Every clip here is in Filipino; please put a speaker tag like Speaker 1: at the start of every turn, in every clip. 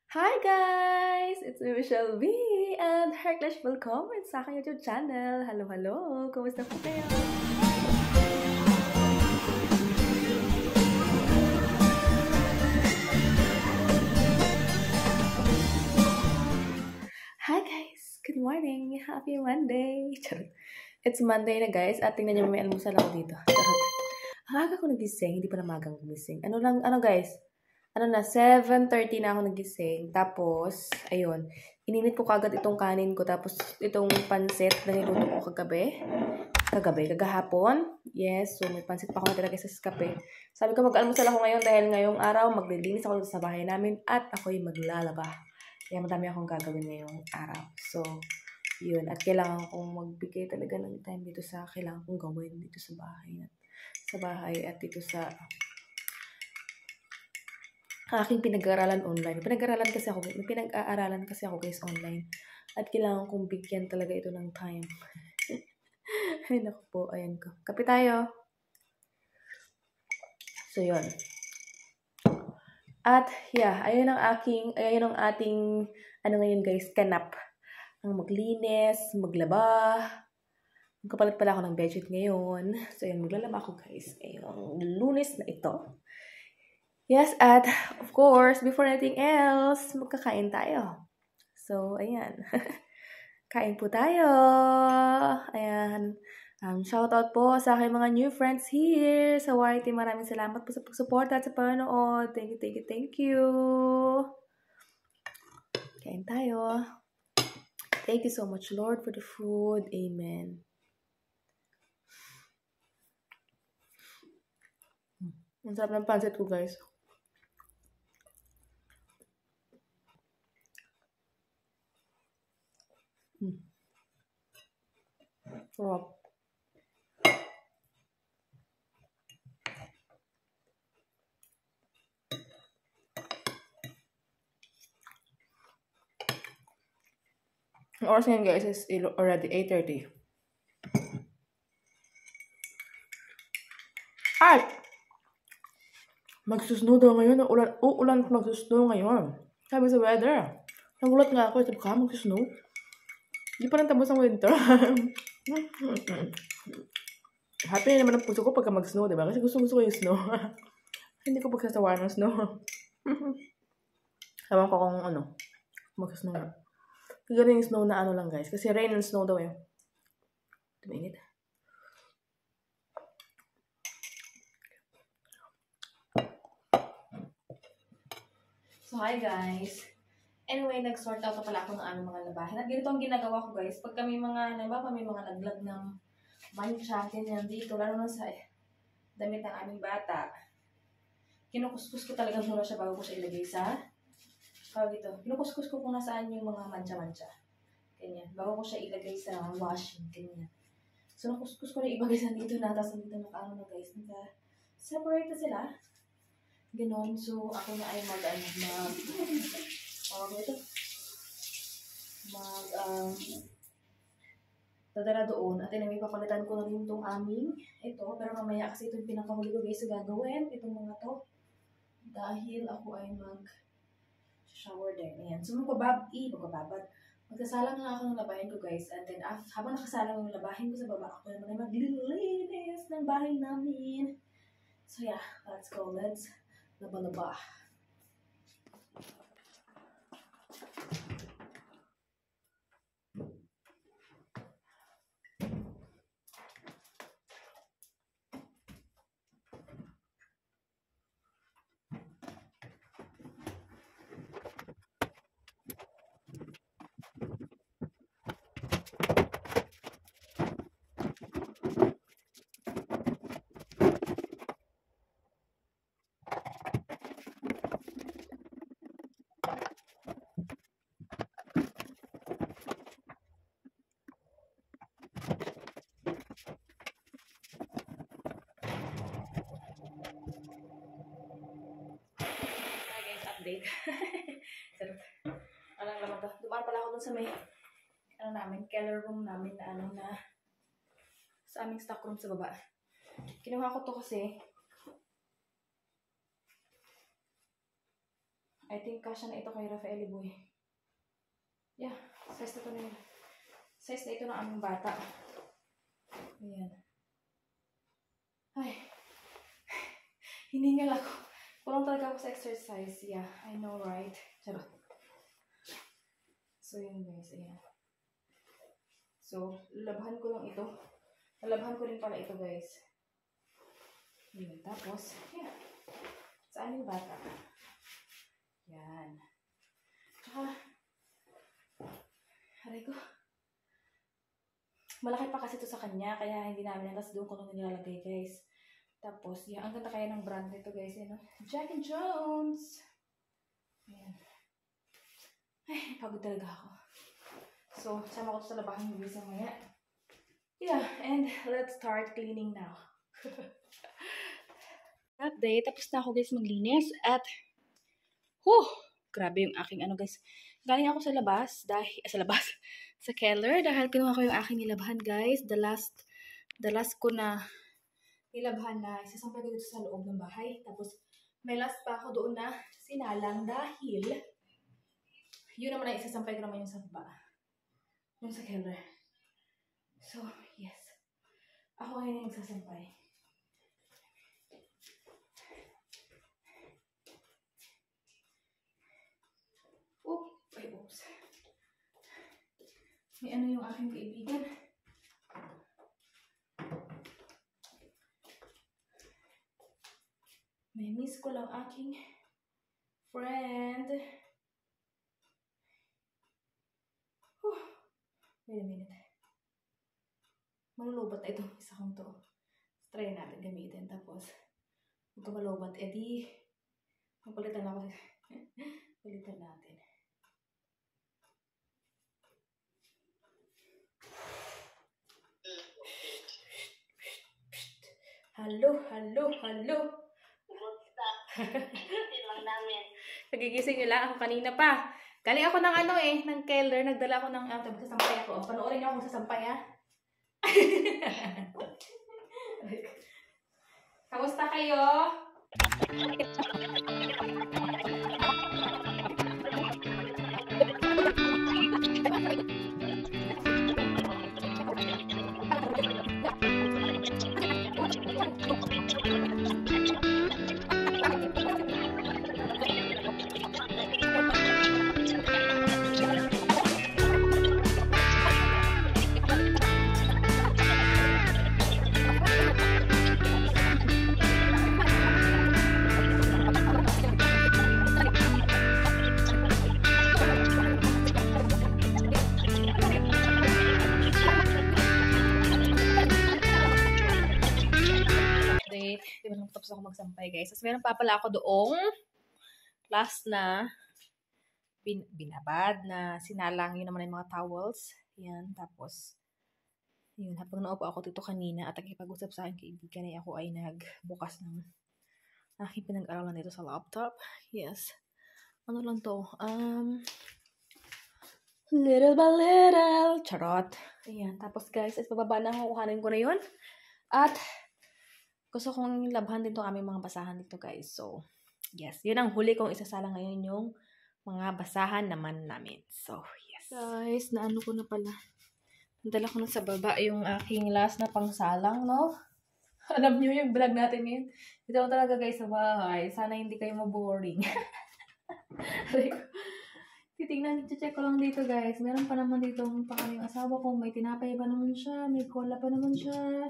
Speaker 1: Hi guys! It's me, Michelle V. And heartlich willkommen sa aking YouTube channel. Hello, hello! Kumusta po kayo? Hi guys! Good morning! Happy Monday! Charot. It's Monday na guys at tingnan niyo may almusal ako dito. Charot. Ang aga ko nagising, hindi pa na magang gumising. Ano guys? 7:30 na ako nagising. Tapos, ayun, ininit ko kagad itong kanin ko. Tapos, itong pansit na niluto ko kagahapon. Yes, so may pansit pa ako natira sa kape. Sabi ko mag-almusal ako ngayon dahil ngayong araw maglilinis ako sa bahay namin at ako'y maglalaba. Kaya madami akong gagawin ngayong araw. So, yun. At kailangan kong magbigay talaga ng time dito sa kailangan kong gawin dito sa bahay at dito sa aking pinag-aaralan online. May pinag-aaralan kasi ako guys online. At kailangan kong bigyan talaga ito ng time. Ay, naku po. Ayan ko. Kape tayo. So, yun. At, yeah. Ayun ang ating, ngayon guys, kanap. Ang maglinis, maglaba. Magkapalit pala ako ng bedsheet ngayon. So, yun. Maglalaba ako guys. Ngayong Lunes na ito. Yes, at of course, before anything else, magkakain tayo. So, ayan. Kain po tayo. Ayan. Shoutout po sa aking mga new friends here sa YT. Maraming salamat po sa pag-support at sa panonood. Thank you. Kain tayo. Thank you so much, Lord, for the food. Amen. Ang sarap ng pancit ko, guys. Sarap. Ang oras ngayon guys is already 8:30. Ay! Magsusnow daw ngayon. Uulan at magsusnow ngayon. Sabi sa weather. Nagulat nga ako. Sabi ka, magsusnow? Hindi pa rin tapos ang winter. Happy naman ang puso ko pagka mag-snow, diba? Kasi gusto ko yung snow. Hindi ko pagsasawa ng snow. Ewan ko kung mag-snow na. Siguro yung snow na lang guys. Kasi rain and snow daw eh. Tumingit. So, hi guys. Anyway, nag-sort out na pala ako ng mga labahin. At ganito ang ginagawa ko guys. Pag kami may mga laglag ng mancha, ganyan dito, lalo na sa damit ng aming bata, kinukuskus ko talaga muna siya bago ko siya ilagay sa kinukuskus ko kung nasaan yung mga mancha-mancha. Ganyan. Bago ko siya ilagay sa washing. Ganyan. So, nakuskus ko na ibagay sa dito na. Tapos dito na guys. Separate na sila. Ganon. So, ako na ay dadala doon. At may papalitan ko na rin itong aming ito. Pero mamaya kasi itong pinakahuli ko guys sa gagawin. Itong mga to. Dahil ako ay shower din. Ayan. So, magbababat. Magsasalang na ako ng labahin ko guys. And then, habang nakasalang yung labahin ko sa baba, ako naman ay maglilinis ng bahay namin. So, yeah. Let's go. Let's laba-laba. Update. Anong naman to? Dumaan pala ako dun sa may keller room namin na sa aming stock room sa baba. Kinuha ko to kasi I think kasha na ito kay Rafael Boy. Yeah, size na ito na yun. Size na ito ng aming bata. Ayan. Ay. Hiningal ako. Kulang talaga ako sa exercise. Yeah, I know, right? Charot. So, yun guys. Ayan. So, labhan ko lang ito. Labhan ko rin pala ito guys. Yun. Tapos, yeah. Sa aming bata. Yan. Tsaka, aray ko. Malaki pa kasi ito sa kanya, kaya hindi namin tapos doon ko nung nilalagay guys. Tapos, yan, ang ganda kaya ng brand nito guys, yun, no? Jack and Jones! Ayan. Ay, pagod talaga ako. So, sama ko sa labahan ng bisa maya. Yeah, and let's start cleaning now. Update, tapos na ako guys maglinis at grabe yung aking ano guys. Galing ako sa labas, sa Keller, dahil kinuha ko yung aking nilabhan guys. The last ko na nilabhan na isasampay ko dito sa loob ng bahay. Tapos may last pa ako doon na sinalang dahil yun naman ay isasampay ko naman yung sa baba. Yung sa Keller. So, yes. Ako ngayon yung nagsasampay. Oops. May ano yung aking kaibigan. May miss ko lang aking friend. Wait a minute. Malulubat ito. Isa kong to. Try natin gamitin. Tapos, ito malubat. Di, magpalitan ako. Palitan natin. Hello.
Speaker 2: Gigising lang namin.
Speaker 1: Nagigising nyo lang ako kanina pa. Galing ako ng ng Keller. Nagdala ako ng sasampay ako. Panoorin niyo ako sasampay, ha? Kamusta kayo? Tapos ako magsampay guys. Tapos meron pa pala ako doong last na binabad na sinalang. Yun naman yung mga towels. Yan. Tapos yun. Habang naupo ako dito kanina at nagkipag-usap sa akin kaibigan ay ako ay nagbukas ng aking pinag-aralan dito sa laptop. Yes. Ano lang to? Little by little. Charot. Ayan. Tapos guys, is bababa na ako. Kuhanin ko na yun. At gusto kong labhan din itong aming mga basahan dito guys. So, yes. Yun ang huli kong isasala ngayon yung mga basahan naman namin. So, yes. Guys, naano ko na pala. Nadala ko na sa baba yung aking last na pangsalang, no? Alam nyo yung vlog natin ngayon. Dito ako talaga guys sa bahay. Sana hindi kayo maboring. Titignan, check ko lang dito guys. Meron pa naman dito pa kami yung asawa ko. May tinapay pa naman siya. May cola pa naman siya.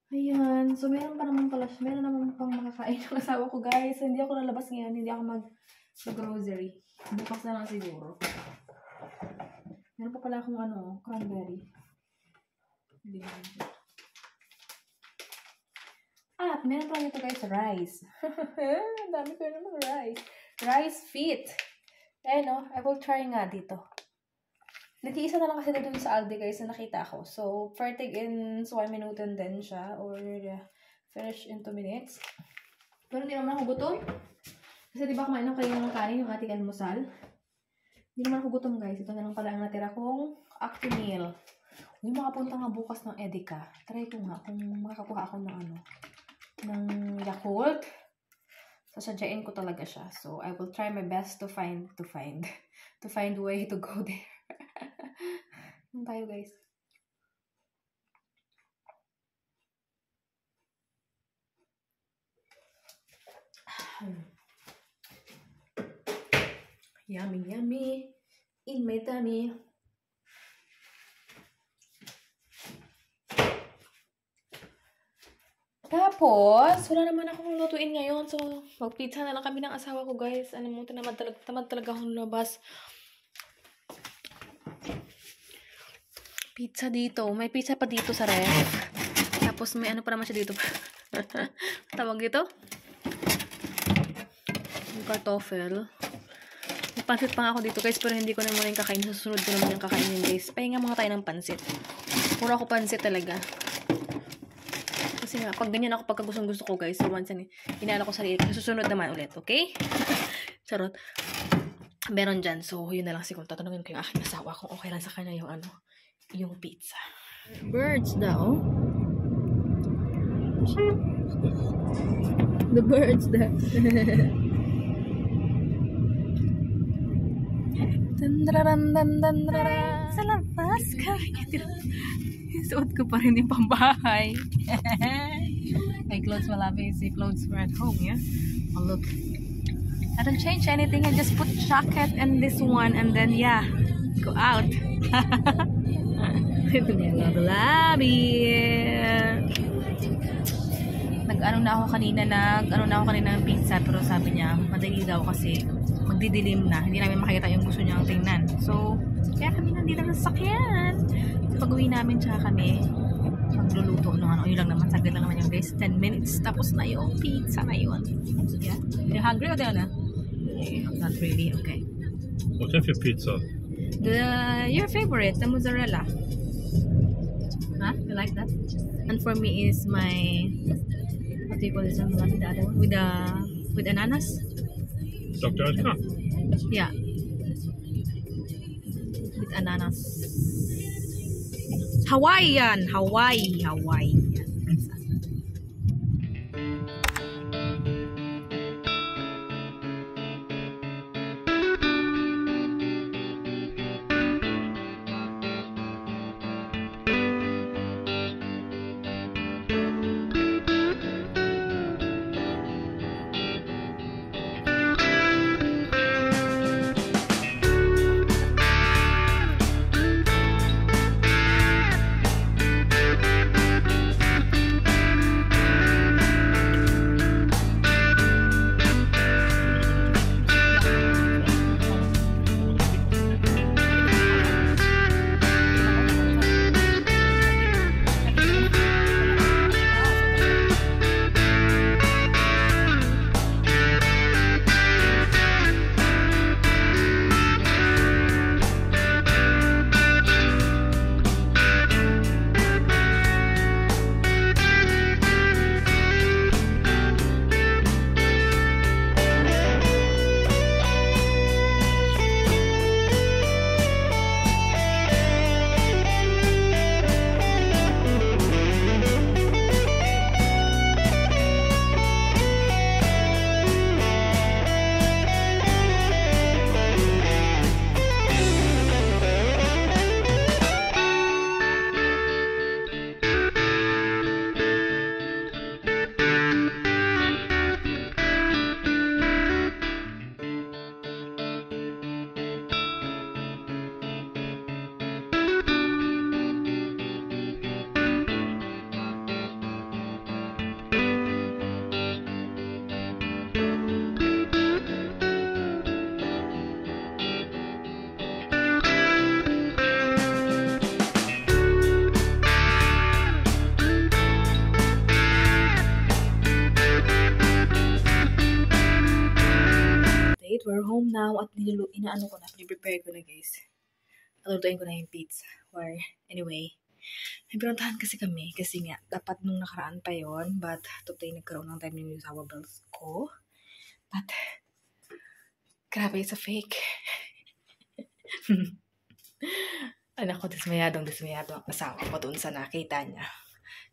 Speaker 1: Ayan. So, meron pa naman pala siya. Meron naman pang makakain ng asawa ko, guys. So, hindi ako lalabas ngayon. Hindi ako mag-grocery. Bukas na lang siguro. Meron pa pala akong cranberry. Hindi naman siya. At, meron pa nito, guys, rice. Ang dami ko naman rice. Rice fit. Ayan, I will try nga dito. Nag-iisa na lang kasi dito sa Aldi guys na nakita ko. So, fertig in 1 minutin din siya. Or finish in 2 minutes. Pero hindi naman ako gutom. Kasi diba kumain lang kayo ng kanin yung ating almusal. Hindi naman ako gutom guys. Ito na lang pala ang natira kong Actimel. May makapunta nga bukas ng Edeka. Try ko nga kung makakakuha ako ng ng Yakult. Sasadyain ko talaga siya. So, I will try my best to find way to go there. Ano tayo, guys? Yummy, yummy. In my tummy. Tapos, wala naman akong lutuin ngayon. So, mag-pizza na lang kami ng asawa ko, guys. Ano mo, tamad talaga akong lumabas. Pizza dito. May pizza pa dito sa ref. Tapos, may ano pa naman siya dito. Tawag dito? Yung kartoffel. May pansit pa nga ako dito, guys. Pero hindi ko na muna yung kakain. Susunod ko naman yung kakainin, guys. Pahinga muna tayo ng pansit. Puro ako pansit talaga. Kasi nga, pag ganyan ako, pagka gusto ko, guys, so once inaala ko sarili, susunod naman ulit, okay? Charot. Meron dyan, so yun na lang siguro. Tatanungin ko yung aking asawa kung okay lang sa kanya yung yung pizza. Birds daw. The birds daw. Sa labas ka. Suot ko pa rin yung pambahay. My clothes will obviously clothes were at home, yeah? Oh, look. I don't change anything. I just put jacket and this one and then, yeah, go out. Labi. Nag-ano na ako kanina ng pizza, pero sabi niya, madali daw kasi magdidilim na. Hindi namin makikita yung gusto niyang tingnan. So, kaya kami nandito ng sasakyan. Pag-uwi namin, tsaka kami magluluto ng ano. Yun lang naman, saglit lang naman yung guys. 10 minutes, tapos na yung pizza na yun. Yeah? You're hungry or na? Not really, okay.
Speaker 3: What type of pizza?
Speaker 1: Your favorite, the mozzarella. Huh? You like that? And for me is my, what do you call this one? The other one? With ananas?
Speaker 3: Dr. Oetker?
Speaker 1: Yeah. With ananas. Hawaiian. Hawaii. We're home now at inaano ko na, prepare ko na guys. Nalutuin ko na yung pizza. Or, anyway, nagbirantahan kasi kami kasi nga, dapat nung nakaraan pa yon, but today nagkaroon ng time yung sour bells ko. But, grabe, it's a fake. Anak ko, dismayadong ang asawa ko dun sa nakita niya.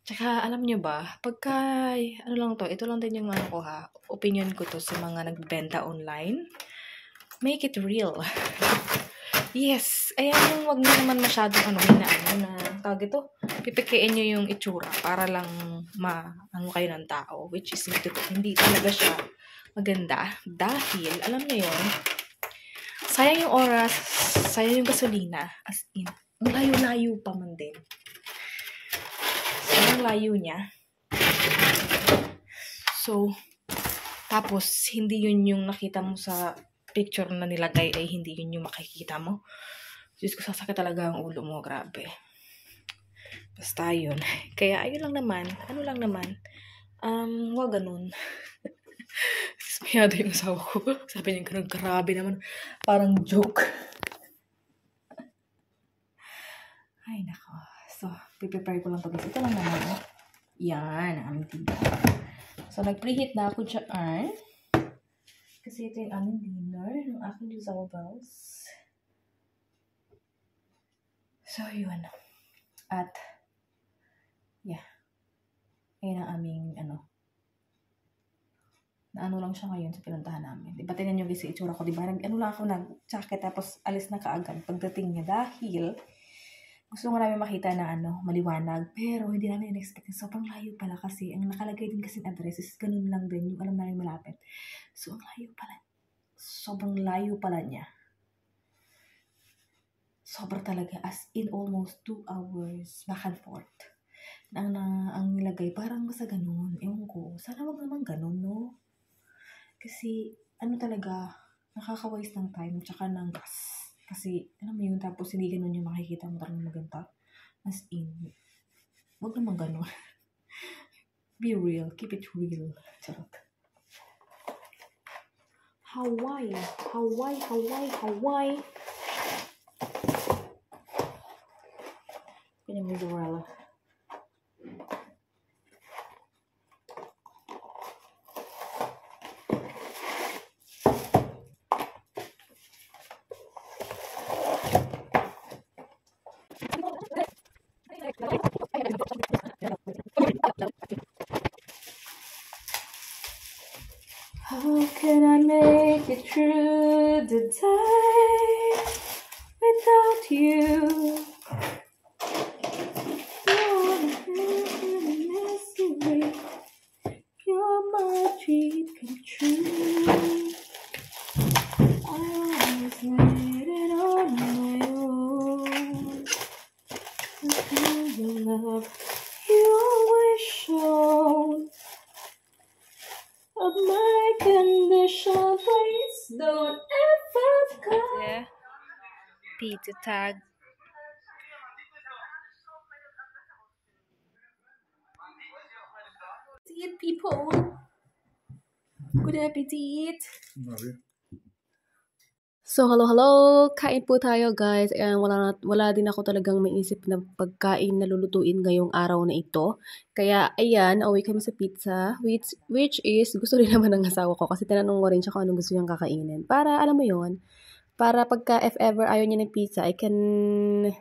Speaker 1: Tsaka, alam nyo ba, pagka, ano lang to, ito lang din yung ano ko ha, opinion ko to sa mga nagbenta online. Make it real. Yes, ayan yung wag nyo naman masyadong tawag ito, pipikiin nyo yung itsura para lang ano kayo ng tao, which is hindi talaga siya maganda. Dahil, alam nyo yun, sayang yung oras, sayang yung gasolina, as in, ang layo-layo pa man din. Sayang layo niya. So, tapos, hindi yun yung nakita mo sa picture na nilagay ay hindi yun yung makikita mo. Diyos ko, sasakit talaga ang ulo mo. Grabe. Basta yun. Kaya, ayun lang naman. Ano lang naman. Wag ganun. Sumiyado yung asawa ko. Sabi niya ganun, grabe naman. Parang joke. Ay, nako. So, prepare ko lang to guys. Ito lang naman. Yan, ang aming tinda. So, nag-preheat na ako dyan. Kasi ito yung aming dinner ng aking dissolvables. So, yun. At, yeah. Ayan ang aming, na ano lang siya ngayon sa pinuntahan namin. Diba, tingnan nyo guys yung itsura ko. Diba, lang ako nag-jacket tapos alis na kaagad pagdating niya. Dahil, gusto nga namin makita na maliwanag. Pero, hindi namin in-expect. Sobrang layo pala kasi. Ang nakalagay din kasi address is ganun lang din. Yung alam namin malapit. So, ang layo pala. Sobrang layo pala niya. Sobra talaga. As in almost 2 hours back and forth. Ang nilagay, parang sa ganun. Ewan ko. Sana wag naman ganun, no? Kasi, talaga, nakaka-waste ng time tsaka ng gas. Kasi, alam mo yun, tapos hindi ganun yung makikita mo talagang maganda. As in, wag naman ganun. Be real. Keep it real. Charot. Hawaii. Kanya mozzarella. How can I make it through the day without you? You're my dream come true. I always made it on my own. The love you always shown. Of my condition, please don't ever go. Yeah. Pizza tag. Eat, people. Good appetit. So, hello. Kain po tayo, guys. Ayan, wala din ako talagang maisip na pagkain na lulutuin ngayong araw na ito. Kaya, ayan, away kami sa pizza, which is, gusto rin naman ng asawa ko kasi tinanong ko rin siya kung anong gusto niyang kakainin. Para, alam mo yon, para pagka if ever ayaw niya ng pizza, I can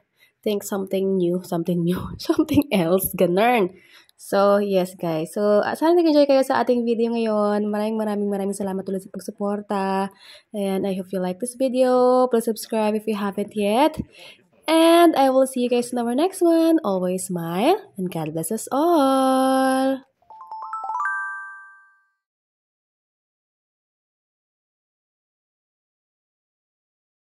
Speaker 1: think something else, ganun. So, yes guys. So, sana nag-enjoy kayo sa ating video ngayon. Maraming salamat ulit sa pagsuporta. And I hope you like this video. Please subscribe if you haven't yet. And I will see you guys in our next one. Always smile and God bless us all.